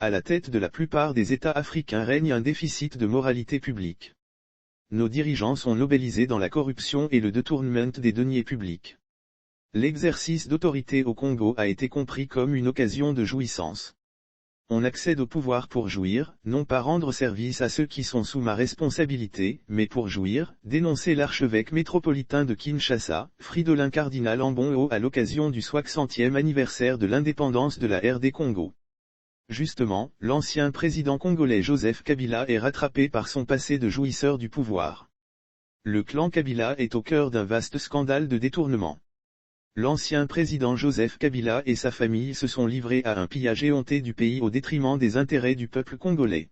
À la tête de la plupart des États africains règne un déficit de moralité publique. Nos dirigeants sont nobelisés dans la corruption et le détournement des deniers publics. L'exercice d'autorité au Congo a été compris comme une occasion de jouissance. On accède au pouvoir pour jouir, non pas rendre service à ceux qui sont sous ma responsabilité, mais pour jouir, dénoncer l'archevêque métropolitain de Kinshasa, Fridolin Cardinal Ambongo à l'occasion du 60e anniversaire de l'indépendance de la RD Congo. Justement, l'ancien président congolais Joseph Kabila est rattrapé par son passé de jouisseur du pouvoir. Le clan Kabila est au cœur d'un vaste scandale de détournement. L'ancien président Joseph Kabila et sa famille se sont livrés à un pillage éhonté du pays au détriment des intérêts du peuple congolais.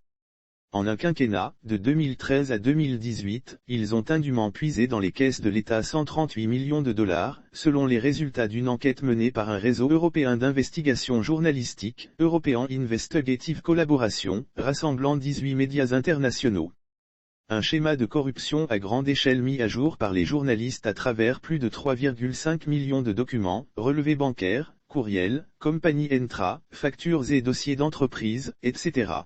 En un quinquennat, de 2013 à 2018, ils ont indûment puisé dans les caisses de l'État 138 millions de dollars, selon les résultats d'une enquête menée par un réseau européen d'investigation journalistique, European Investigative Collaboration, rassemblant 18 médias internationaux. Un schéma de corruption à grande échelle mis à jour par les journalistes à travers plus de 3,5 millions de documents, relevés bancaires, courriels, compagnies intra, factures et dossiers d'entreprise, etc.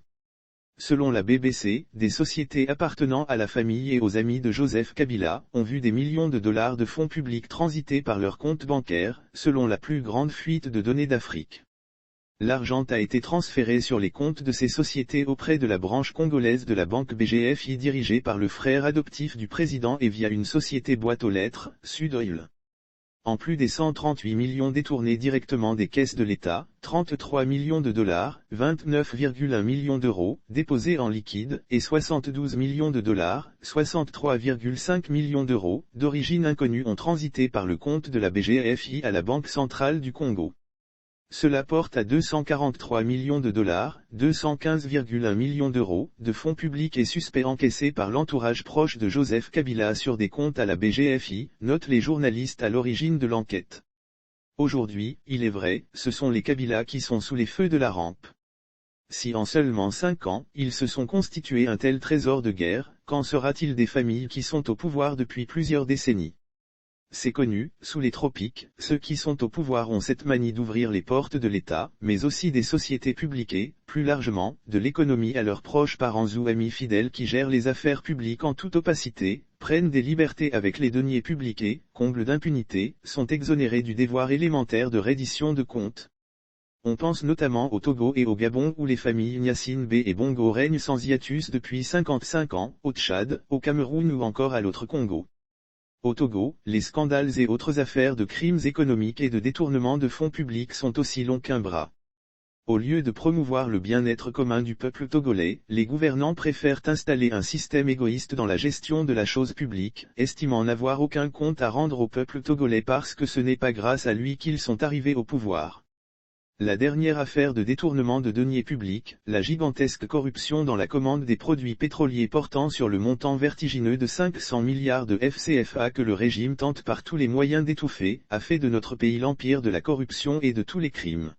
Selon la BBC, des sociétés appartenant à la famille et aux amis de Joseph Kabila ont vu des millions de dollars de fonds publics transiter par leurs comptes bancaires, selon la plus grande fuite de données d'Afrique. L'argent a été transféré sur les comptes de ces sociétés auprès de la branche congolaise de la banque BGFI dirigée par le frère adoptif du président et via une société boîte aux lettres, Sud Oil. En plus des 138 millions détournés directement des caisses de l'État, 33 millions de dollars, 29,1 millions d'euros, déposés en liquide, et 72 millions de dollars, 63,5 millions d'euros, d'origine inconnue ont transité par le compte de la BGFI à la Banque centrale du Congo. Cela porte à 243 millions de dollars, 215,1 millions d'euros, de fonds publics et suspects encaissés par l'entourage proche de Joseph Kabila sur des comptes à la BGFI, notent les journalistes à l'origine de l'enquête. Aujourd'hui, il est vrai, ce sont les Kabila qui sont sous les feux de la rampe. Si en seulement 5 ans, ils se sont constitués un tel trésor de guerre, qu'en sera-t-il des familles qui sont au pouvoir depuis plusieurs décennies ? C'est connu, sous les tropiques, ceux qui sont au pouvoir ont cette manie d'ouvrir les portes de l'État, mais aussi des sociétés publiques et, plus largement, de l'économie à leurs proches parents ou amis fidèles qui gèrent les affaires publiques en toute opacité, prennent des libertés avec les deniers publics et, comble d'impunité, sont exonérés du devoir élémentaire de reddition de comptes. On pense notamment au Togo et au Gabon où les familles Gnassingbé et Bongo règnent sans hiatus depuis 55 ans, au Tchad, au Cameroun ou encore à l'autre Congo. Au Togo, les scandales et autres affaires de crimes économiques et de détournement de fonds publics sont aussi longs qu'un bras. Au lieu de promouvoir le bien-être commun du peuple togolais, les gouvernants préfèrent installer un système égoïste dans la gestion de la chose publique, estimant n'avoir aucun compte à rendre au peuple togolais parce que ce n'est pas grâce à lui qu'ils sont arrivés au pouvoir. La dernière affaire de détournement de deniers publics, la gigantesque corruption dans la commande des produits pétroliers portant sur le montant vertigineux de 500 milliards de FCFA que le régime tente par tous les moyens d'étouffer, a fait de notre pays l'empire de la corruption et de tous les crimes.